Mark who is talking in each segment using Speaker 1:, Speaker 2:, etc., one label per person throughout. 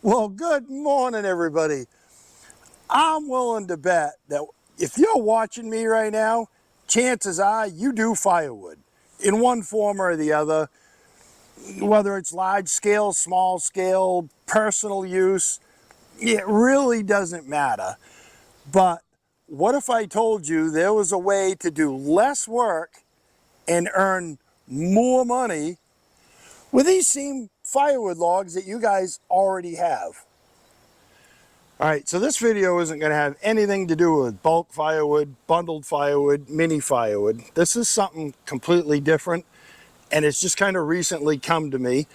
Speaker 1: Well, good morning, everybody. I'm willing to bet that if you're watching me right now, chances are you do firewood in one form or the other, whether it's large scale, small scale, personal use, it really doesn't matter. But what if I told you there was a way to do less work and earn more money with these same firewood logs that you guys already have? All right, so this video isn't going to have anything to do with bulk firewood, bundled firewood, mini firewood. This is something completely different, and it's just kind of recently come to me.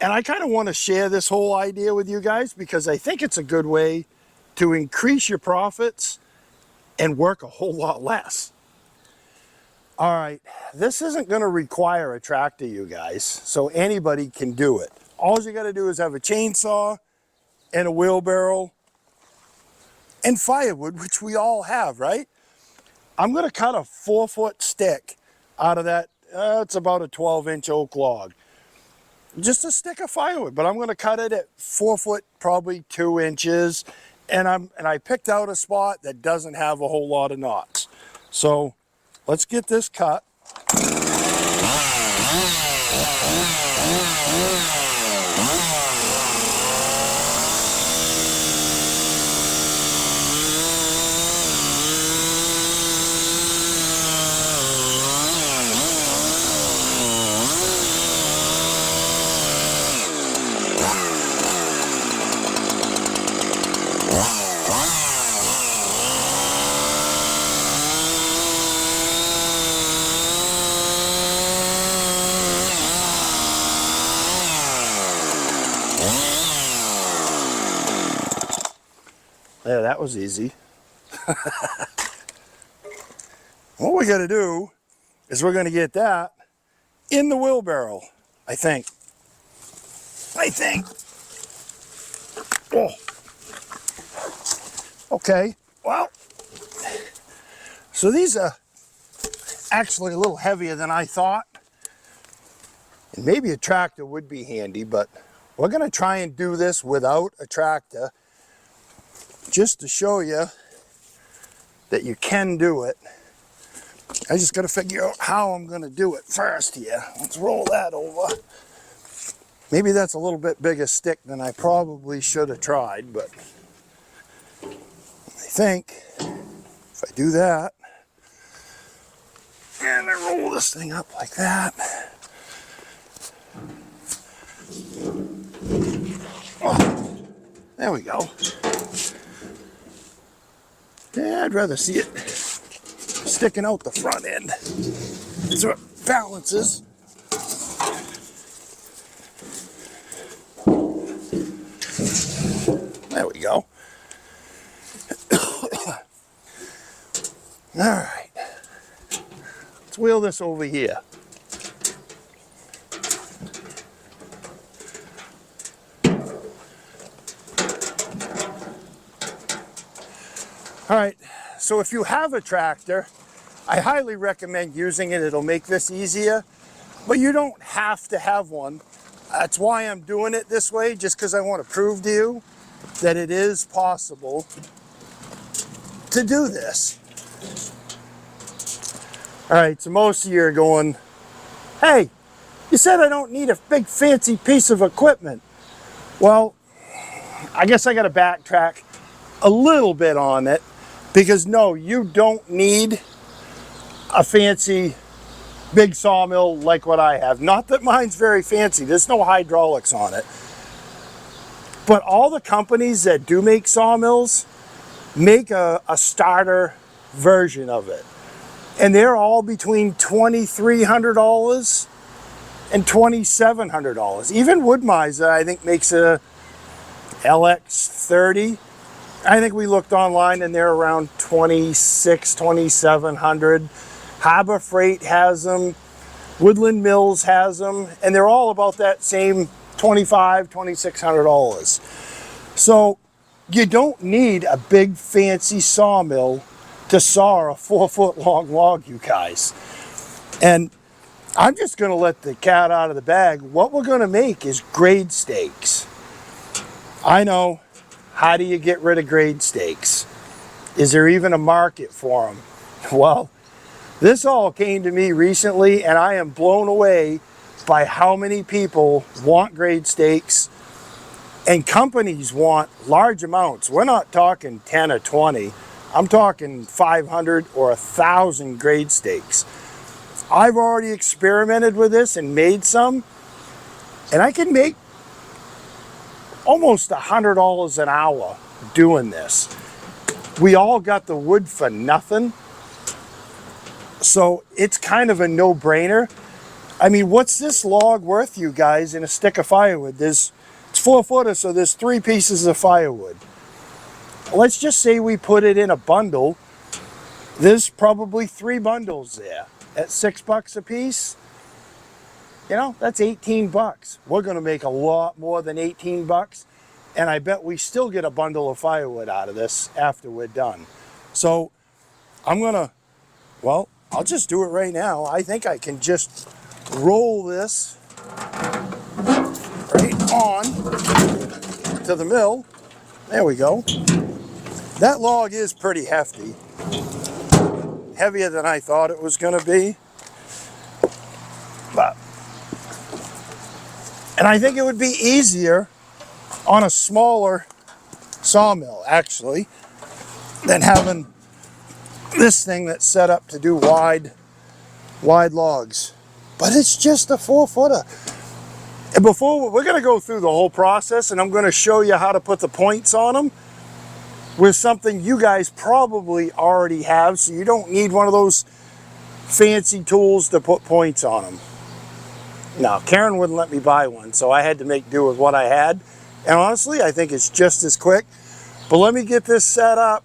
Speaker 1: And I kind of want to share this whole idea with you guys because I think it's a good way to increase your profits and work a whole lot less. All right, this isn't going to require a tractor, you guys, so anybody can do it. All you got to do is have a chainsaw and a wheelbarrow and firewood, which we all have, right? I'm going to cut a 4-foot stick out of that. It's about a 12-inch oak log. Just a stick of firewood, but I'm going to cut it at 4 foot, probably 2 inches. And I picked out a spot that doesn't have a whole lot of knots. So let's get this cut. There, that was easy. What we got to do is we're going to get that in the wheelbarrow, I think. Oh. Okay, well, so these are actually a little heavier than I thought. And maybe a tractor would be handy, but we're going to try and do this without a tractor, just to show you that you can do it. I just got to figure out how I'm going to do it first here. Let's roll that over. Maybe that's a little bit bigger stick than I probably should have tried, but I think if I do that, and I roll this thing up like that. Oh, there we go. Yeah, I'd rather see it sticking out the front end so it balances. There we go. All right, let's wheel this over here. All right, so if you have a tractor, I highly recommend using it. It'll make this easier, but you don't have to have one. That's why I'm doing it this way, just because I want to prove to you that it is possible to do this. All right, so most of you are going, hey, you said I don't need a big fancy piece of equipment. Well, I guess I got to backtrack a little bit on it. Because no, you don't need a fancy big sawmill like what I have. Not that mine's very fancy. There's no hydraulics on it. But all the companies that do make sawmills make a starter version of it. And they're all between $2,300 and $2,700. Even Wood-Mizer, I think, makes a LX30. I think we looked online and they're around $2,600, $2,700. Harbor Freight has them, Woodland Mills has them, and they're all about that same $2,500, $2,600. So you don't need a big fancy sawmill to saw a 4-foot long log, you guys. And I'm just going to let the cat out of the bag. What we're going to make is grade stakes. I know. How do you get rid of grade stakes? Is there even a market for them? Well, this all came to me recently, and I am blown away by how many people want grade stakes, and companies want large amounts. We're not talking 10 or 20. I'm talking 500 or 1,000 grade stakes. I've already experimented with this and made some, and I can make almost $100 an hour doing this. We all got the wood for nothing, so it's kind of a no-brainer. I mean, what's this log worth, you guys, in a stick of firewood? It's 4 footer, so there's 3 pieces of firewood. Let's just say we put it in a bundle. There's probably 3 bundles there at $6 a piece. You know, that's 18 bucks. We're going to make a lot more than 18 bucks. And I bet we still get a bundle of firewood out of this after we're done. So I'm going to, well, I'll just do it right now. I think I can just roll this right on to the mill. There we go. That log is pretty hefty. Heavier than I thought it was going to be. And I think it would be easier on a smaller sawmill, actually, than having this thing that's set up to do wide logs. But it's just a 4 footer. And before, we're going to go through the whole process, and I'm going to show you how to put the points on them with something you guys probably already have, so you don't need one of those fancy tools to put points on them. No, Karen wouldn't let me buy one, so I had to make do with what I had. And honestly, I think it's just as quick. But let me get this set up,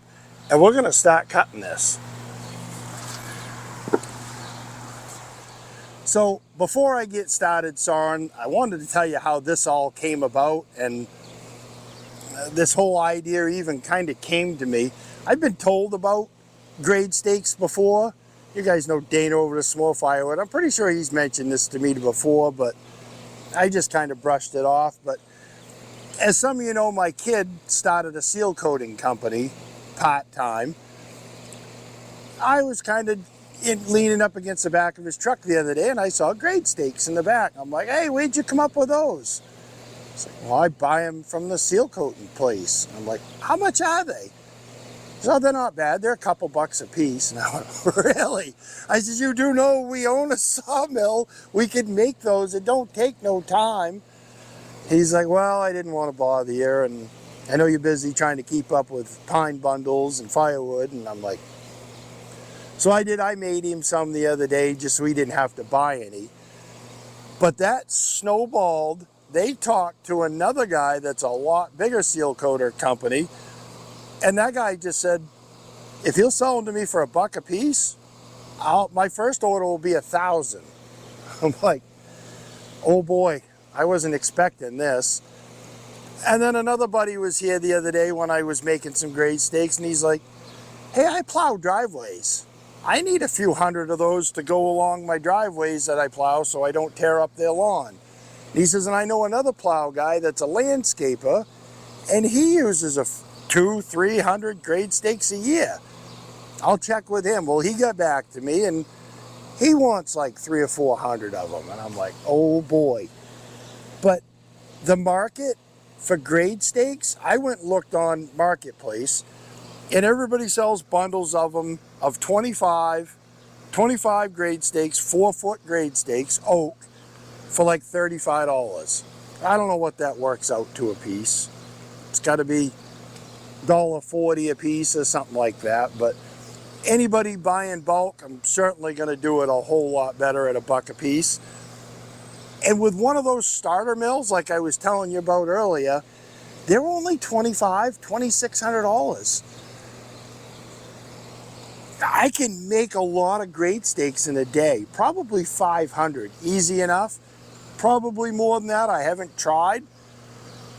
Speaker 1: and we're going to start cutting this. So before I get started sawing, I wanted to tell you how this all came about, and this whole idea even kind of came to me. I've been told about grade stakes before. You guys know Dana over at Small Firewood. I'm pretty sure he's mentioned this to me before, but I just kind of brushed it off. But as some of you know, my kid started a seal coating company part-time. I was kind of leaning up against the back of his truck the other day, and I saw grade stakes in the back. I'm like, hey, where'd you come up with those? He's like, well, I buy them from the seal coating place. I'm like, how much are they? So they're not bad. They're a couple bucks a piece. And I went, really? I said, you do know we own a sawmill. We could make those. It don't take no time. He's like, well, I didn't want to bother you, and I know you're busy trying to keep up with pine bundles and firewood. And I'm like, so I made him some the other day just so he didn't have to buy any. But that snowballed. They talked to another guy that's a lot bigger seal coater company. And that guy just said, if he'll sell them to me for $1 a piece, my first order will be 1,000. I'm like, oh boy, I wasn't expecting this. And then another buddy was here the other day when I was making some grade stakes, and he's like, hey, I plow driveways. I need a few hundred of those to go along my driveways that I plow so I don't tear up their lawn. And he says, and I know another plow guy that's a landscaper, and he uses 200-300 grade stakes a year. I'll check with him. Well, he got back to me, and he wants like 300 or 400 of them. And I'm like, oh boy. But the market for grade stakes, I went and looked on Marketplace, and everybody sells bundles of them of 25 grade stakes, 4-foot grade stakes, oak, for like $35. I don't know what that works out to a piece. It's got to be $1.40 a piece or something like that. But anybody buying bulk, I'm certainly going to do it a whole lot better at $1 a piece. And with one of those starter mills, like I was telling you about earlier, they're only $2,500, $2,600. I can make a lot of grade stakes in a day, probably 500, easy enough. Probably more than that, I haven't tried.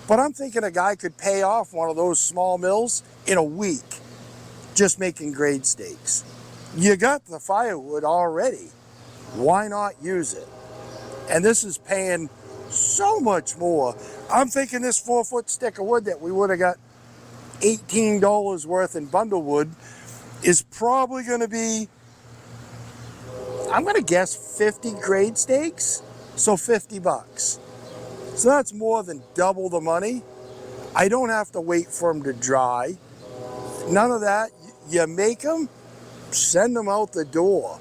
Speaker 1: But I'm thinking a guy could pay off one of those small mills in a week, just making grade stakes. You got the firewood already. Why not use it? And this is paying so much more. I'm thinking this 4-foot stick of wood that we would have got $18 worth in bundle wood is probably going to be, I'm going to guess 50 grade stakes, so 50 bucks. So that's more than double the money. I don't have to wait for them to dry. None of that. You make them, send them out the door.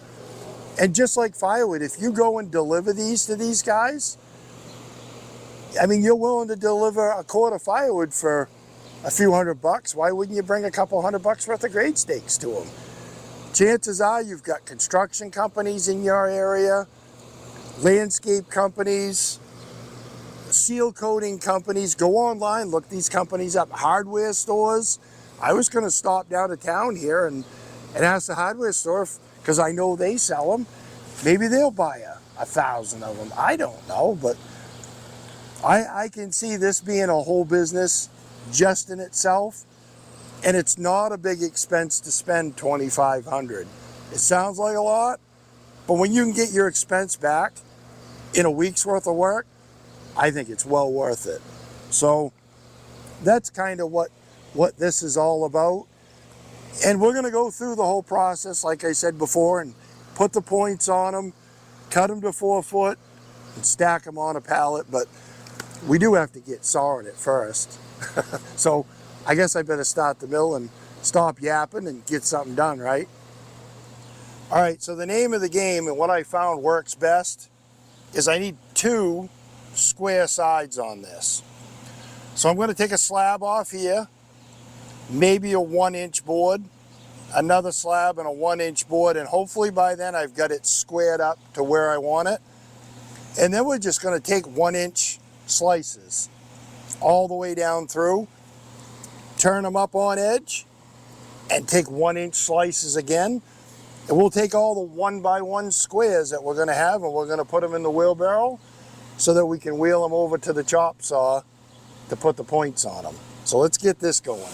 Speaker 1: And just like firewood, if you go and deliver these to these guys, I mean, you're willing to deliver a quart of firewood for a few $100. Why wouldn't you bring a couple $100 worth of grade stakes to them? Chances are you've got construction companies in your area, landscape companies, seal coating companies. Go online, look these companies up. Hardware stores. I was going to stop down to town here and ask the hardware store, because I know they sell them. Maybe they'll buy 1,000 of them. I don't know, but I can see this being a whole business just in itself. And it's not a big expense to spend $2,500. It sounds like a lot, but when you can get your expense back in a week's worth of work, I think it's well worth it. So that's kind of what this is all about. And we're going to go through the whole process, like I said before, and put the points on them, cut them to 4 foot, and stack them on a pallet. But we do have to get sawing it first. So I guess I better start the mill and stop yapping and get something done, right? All right, so the name of the game and what I found works best is I need 2 square sides on this. So I'm going to take a slab off here, maybe a 1-inch board, another slab and a 1-inch board, and hopefully by then I've got it squared up to where I want it. And then we're just going to take 1-inch slices all the way down through, turn them up on edge, and take 1-inch slices again. And we'll take all the 1x1 squares that we're going to have, and we're going to put them in the wheelbarrow so that we can wheel them over to the chop saw to put the points on them. So let's get this going.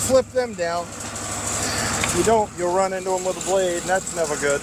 Speaker 1: Flip them down. If you don't, you'll run into them with a blade, and that's never good.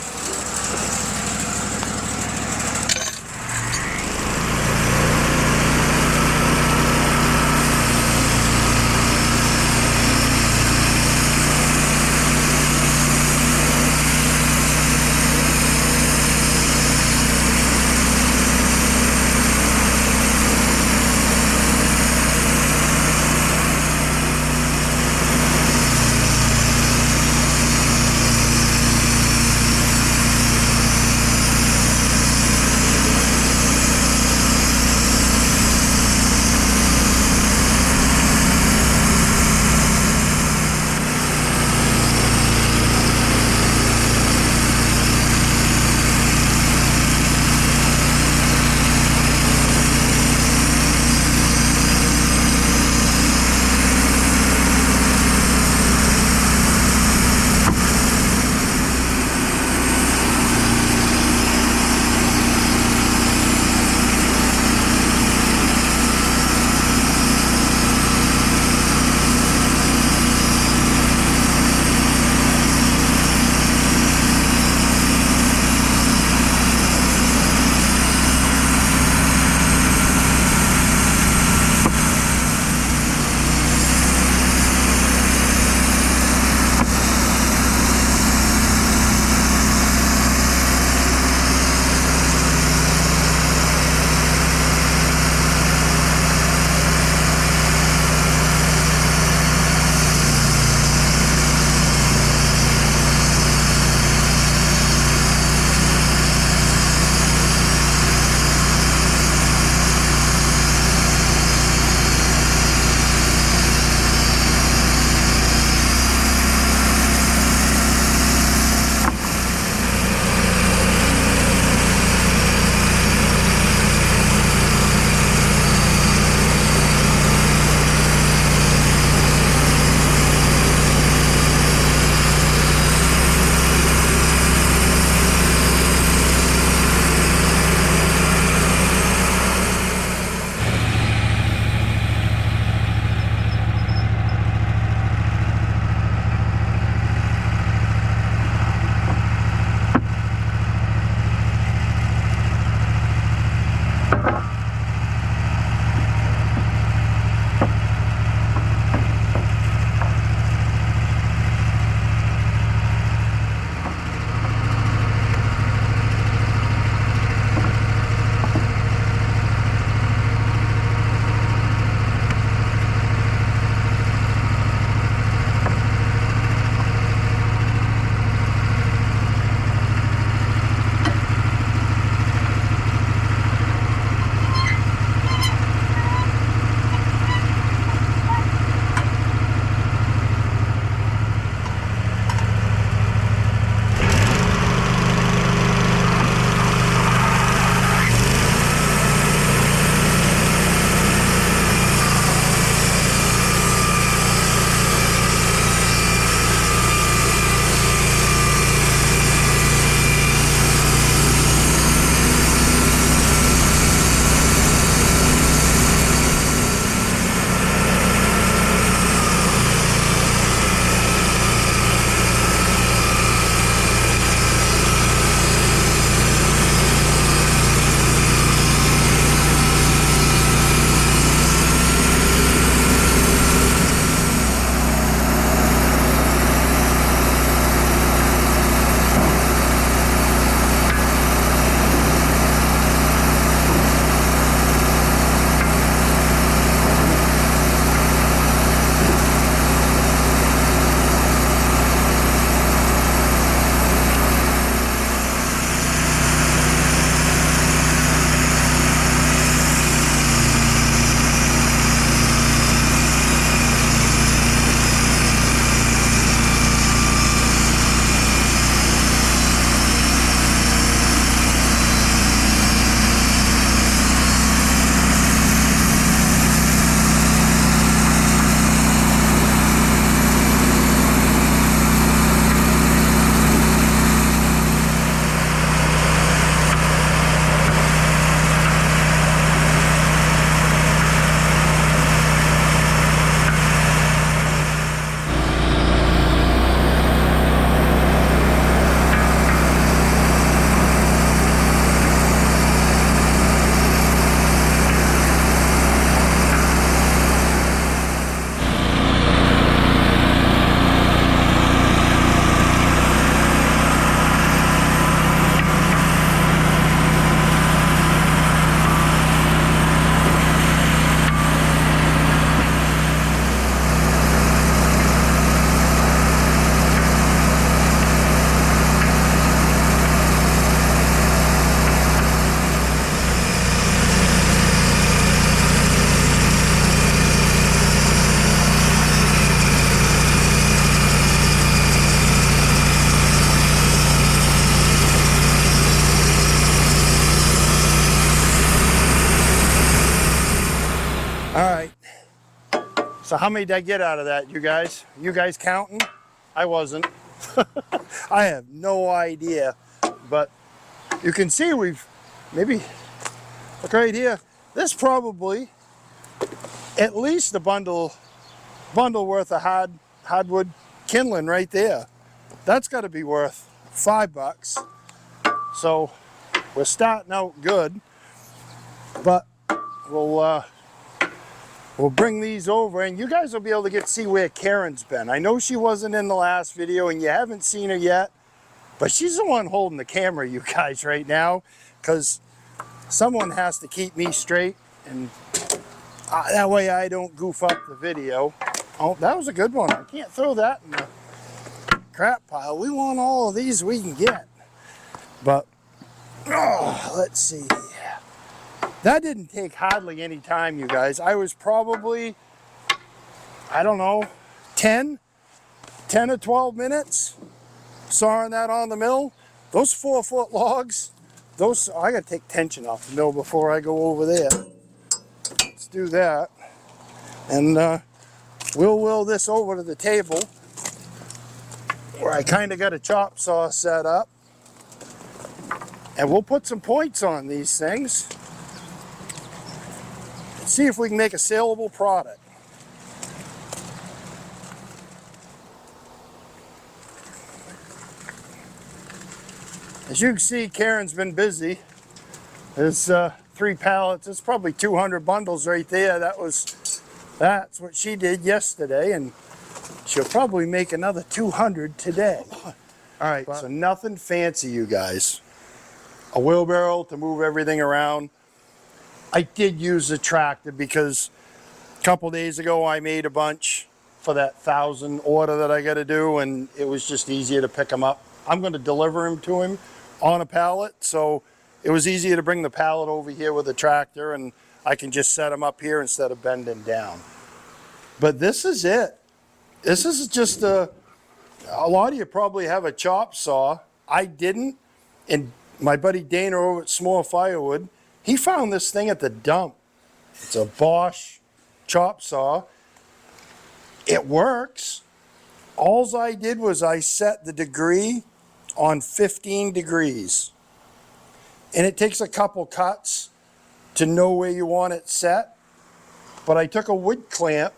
Speaker 1: So how many did I get out of that, you guys? You guys counting? I wasn't. I have no idea, but you can see we've maybe, look right here, this probably at least a bundle worth of hardwood kindling right there. That's got to be worth $5. So we're starting out good, but we'll bring these over and you guys will be able to see where Karen's been. I know she wasn't in the last video and you haven't seen her yet, but she's the one holding the camera, you guys, right now, because someone has to keep me straight, and that way I don't goof up the video. Oh, that was a good one. I can't throw that in the crap pile. We want all of these we can get. But, let's see. That didn't take hardly any time, you guys. I was probably, I don't know, 10 or 12 minutes sawing that on the mill. Those 4-foot logs, those, I gotta take tension off the mill before I go over there. Let's do that. And we'll wheel this over to the table where I kind of got a chop saw set up. And we'll put some points on these things. See if we can make a saleable product. As you can see, Karen's been busy. There's 3 pallets. It's probably 200 bundles right there. That's what she did yesterday, and she'll probably make another 200 today. All right, so nothing fancy, you guys. A wheelbarrow to move everything around. I did use a tractor because a couple days ago I made a bunch for that 1,000 order that I got to do, and it was just easier to pick them up. I'm going to deliver them to him on a pallet, so it was easier to bring the pallet over here with a tractor, and I can just set them up here instead of bending down. But this is it. This is just a lot of you probably have a chop saw. I didn't, and my buddy Dana over at Small Firewood, he found this thing at the dump. It's a Bosch chop saw. It works. All I did was I set the degree on 15 degrees. And it takes a couple cuts to know where you want it set. But I took a wood clamp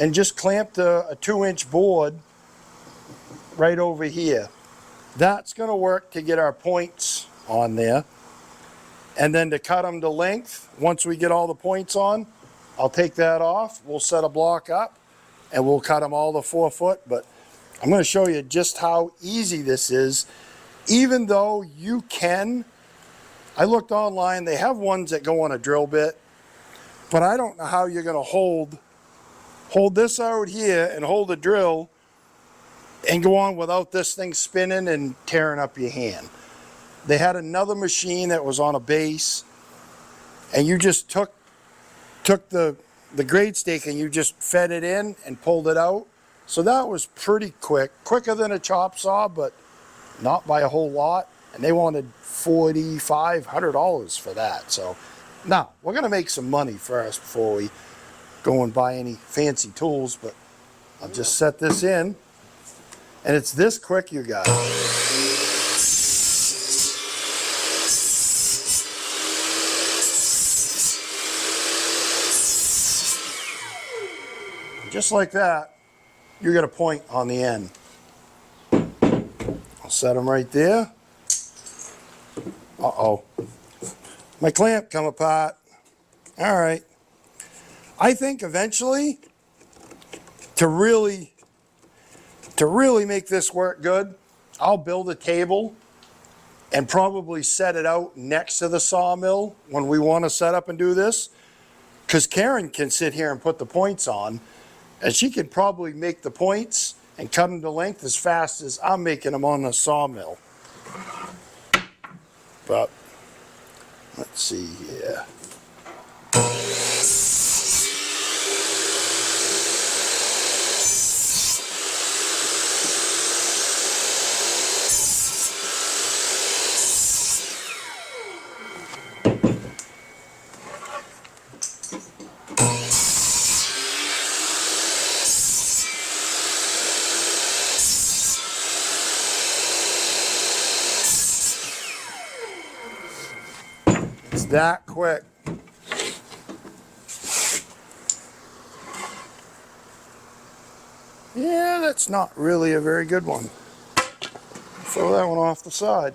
Speaker 1: and just clamped a 2-inch board right over here. That's going to work to get our points on there. And then to cut them to length, once we get all the points on, I'll take that off. We'll set a block up and we'll cut them all to 4 foot. But I'm going to show you just how easy this is. Even though you can, I looked online, they have ones that go on a drill bit, but I don't know how you're going to hold this out here and hold the drill and go on without this thing spinning and tearing up your hand. They had another machine that was on a base, and you just took the grade stake and you just fed it in and pulled it out. So that was pretty quick, quicker than a chop saw, but not by a whole lot. And they wanted $4,500 for that. So now we're going to make some money first before we go and buy any fancy tools. But I'll just set this in, and it's this quick, you guys. Just like that, you get a point on the end. I'll set them right there. Uh-oh. My clamp come apart. All right. I think eventually, to really make this work good, I'll build a table and probably set it out next to the sawmill when we want to set up and do this. Because Karen can sit here and put the points on, and she could probably make the points and cut them to length as fast as I'm making them on the sawmill. But let's see here. that quick. Yeah, that's not really a very good one. Throw that one off the side.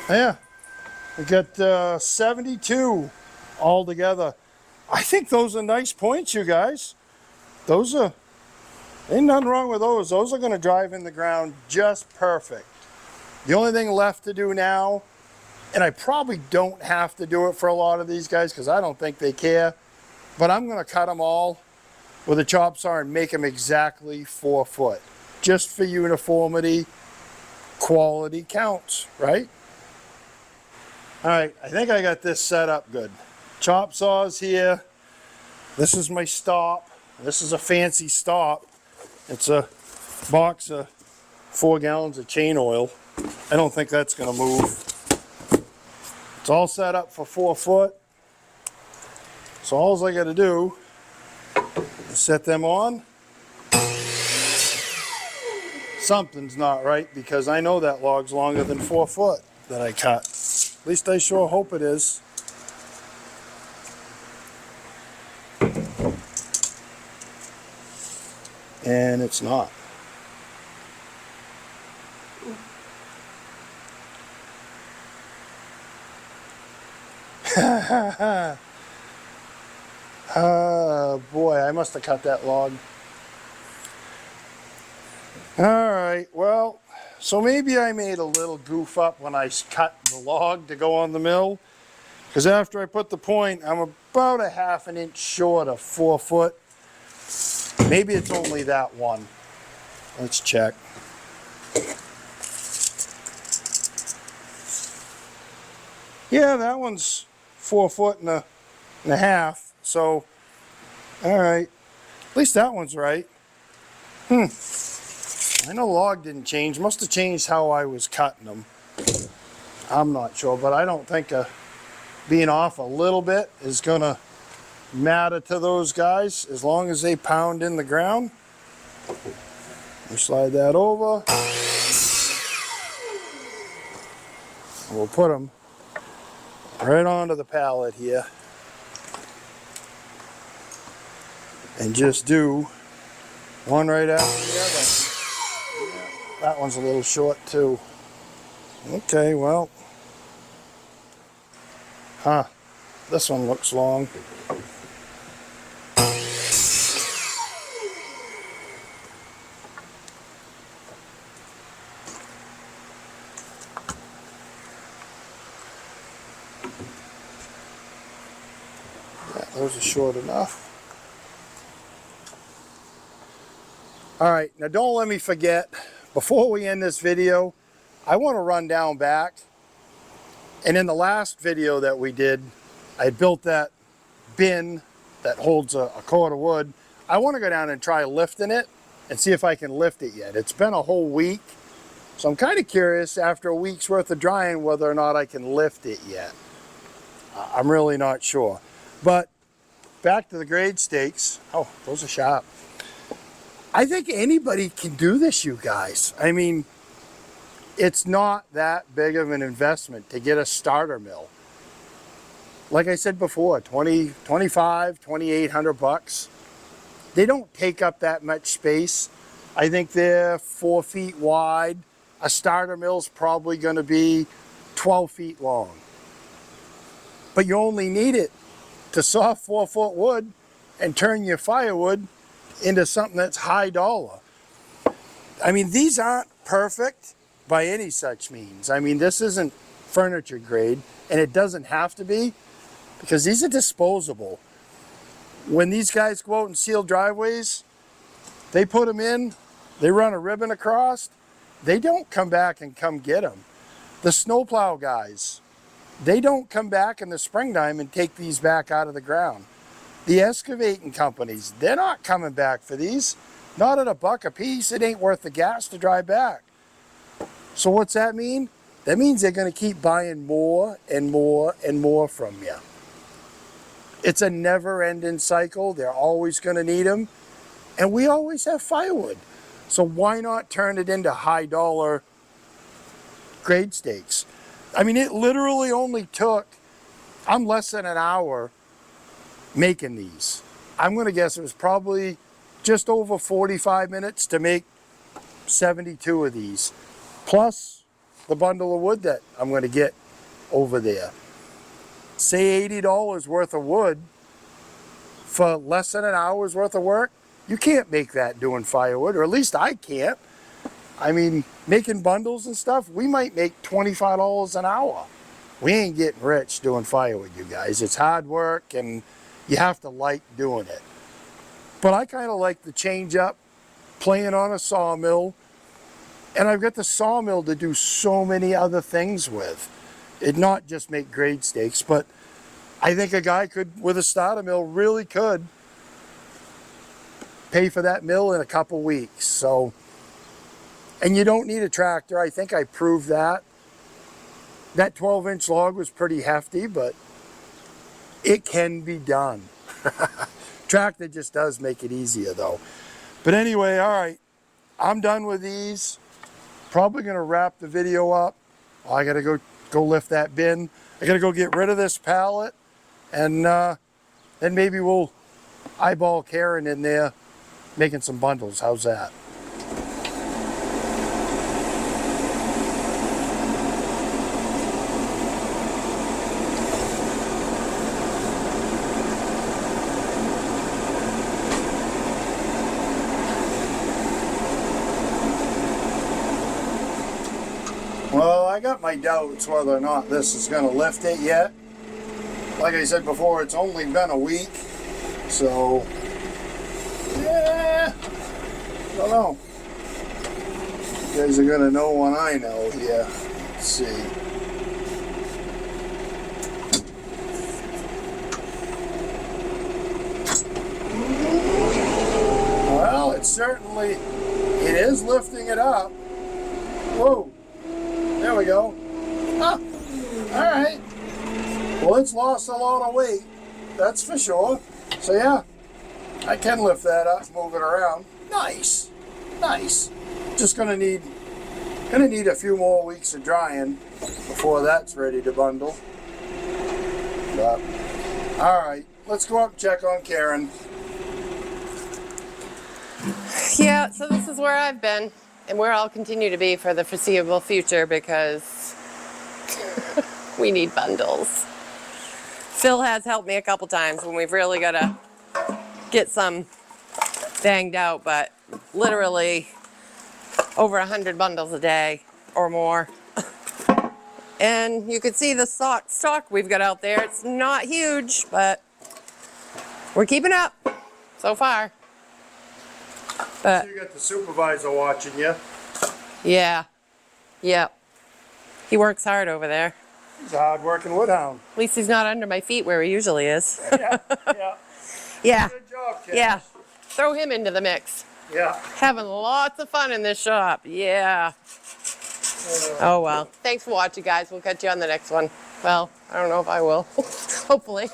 Speaker 1: Yeah, we got 72 all together. I think those are nice points, you guys. Those are, ain't nothing wrong with those. Those are going to drive in the ground just perfect. The only thing left to do now, and I probably don't have to do it for a lot of these guys because I don't think they care, but I'm going to cut them all with a chop saw and make them exactly 4 foot. Just for uniformity, quality counts, right? All right, I think I got this set up good. Chop saws here. This is my stop. This is a fancy stop. It's a box of 4 gallons of chain oil. I don't think that's gonna move. It's all set up for 4 foot. So all I gotta do is set them on. Something's not right because I know that log's longer than 4 foot that I cut. At least I sure hope it is. And it's not. Oh boy, I must have cut that log. Alright, well, so maybe I made a little goof up when I cut the log to go on the mill. Because after I put the point, I'm about a ½ an inch short of 4 foot. Maybe it's only that one. Let's check. Yeah, that one's 4 foot and a half. So, alright. At least that one's right. I know log didn't change. Must have changed how I was cutting them. I'm not sure, but I don't think being off a little bit is going to matter to those guys as long as they pound in the ground. We slide that over. We'll put them right onto the pallet here. And just do one right after the other. That one's a little short too. Okay, well. This one looks long. Yeah, those are short enough. Alright, now don't let me forget, before we end this video, I want to run down back. And in the last video that we did, I built that bin that holds a cord of wood. I want to go down and try lifting it and see if I can lift it yet. It's been a whole week So I'm kind of curious after a week's worth of drying whether or not I can lift it yet. I'm really not sure. But back to the grade stakes. Oh, those are sharp. I think anybody can do this, you guys. I mean, it's not that big of an investment to get a starter mill. Like I said before, 2,800 bucks. They don't take up that much space. I think they're 4 feet wide. A starter mill's probably going to be 12 feet long. But you only need it to saw 4-foot wood and turn your firewood into something that's high dollar. I mean, these aren't perfect by any such means. I mean, this isn't furniture grade, and it doesn't have to be, because these are disposable. When these guys go out and seal driveways, they put them in, they run a ribbon across, they don't come back and come get them. The snowplow guys, they don't come back in the springtime and take these back out of the ground. The excavating companies, they're not coming back for these. Not at $1 a piece. It ain't worth the gas to drive back. So what's that mean? That means they're going to keep buying more and more and more from you. It's a never-ending cycle. They're always going to need them. And we always have firewood. So why not turn it into high-dollar grade stakes? I mean, it literally only took, I'm less than an hour making these. I'm going to guess it was probably just over 45 minutes to make 72 of these, plus the bundle of wood that I'm going to get over there. Say $80 worth of wood for less than an hour's worth of work. You can't make that doing firewood, or at least I can't. I mean, making bundles and stuff, we might make $25 an hour. We ain't getting rich doing firewood, you guys. It's hard work and you have to like doing it. But I kind of like the change up, playing on a sawmill. And I've got the sawmill to do so many other things with. It not just make grade stakes, but I think a guy could, with a starter mill, really could pay for that mill in a couple weeks. So, and you don't need a tractor. I think I proved that. That 12-inch log was pretty hefty, but it can be done. Tractor just does make it easier though. But anyway, all right, I'm done with these. Probably gonna wrap the video up. Oh, I gotta go lift that bin. I gotta go get rid of this pallet, and then maybe we'll eyeball Karen in there making some bundles. How's that? Well, I got my doubts whether or not this is going to lift it yet. Like I said before, it's only been a week, so yeah, I don't know. You guys are going to know when I know here. Let's see. Well, it is lifting it up. Whoa. There we go. Ah, all right. Well, it's lost a lot of weight, that's for sure. So yeah, I can lift that up, move it around. Nice, nice. Just gonna need a few more weeks of drying before that's ready to bundle. But, all right, let's go up and check on Karen.
Speaker 2: Yeah, so this is where I've been. And where I'll continue to be for the foreseeable future because we need bundles. Phil has helped me a couple times when we've really got to get some banged out, but literally over 100 bundles a day or more. And you can see the stock we've got out there. It's not huge, but we're keeping up so far. But
Speaker 1: so you got the supervisor watching you.
Speaker 2: Yeah. Yep. He works hard over there.
Speaker 1: He's a hard-working woodhound.
Speaker 2: At least he's not under my feet where he usually is.
Speaker 1: Yeah, yeah.
Speaker 2: Yeah.
Speaker 1: Good job, Ken.
Speaker 2: Yeah. Throw him into the mix.
Speaker 1: Yeah.
Speaker 2: Having lots of fun in this shop. Yeah. Oh well. Thanks for watching, guys. We'll catch you on the next one. Well, I don't know if I will. Hopefully.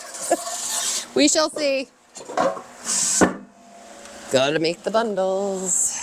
Speaker 2: We shall see. Gotta make the bundles.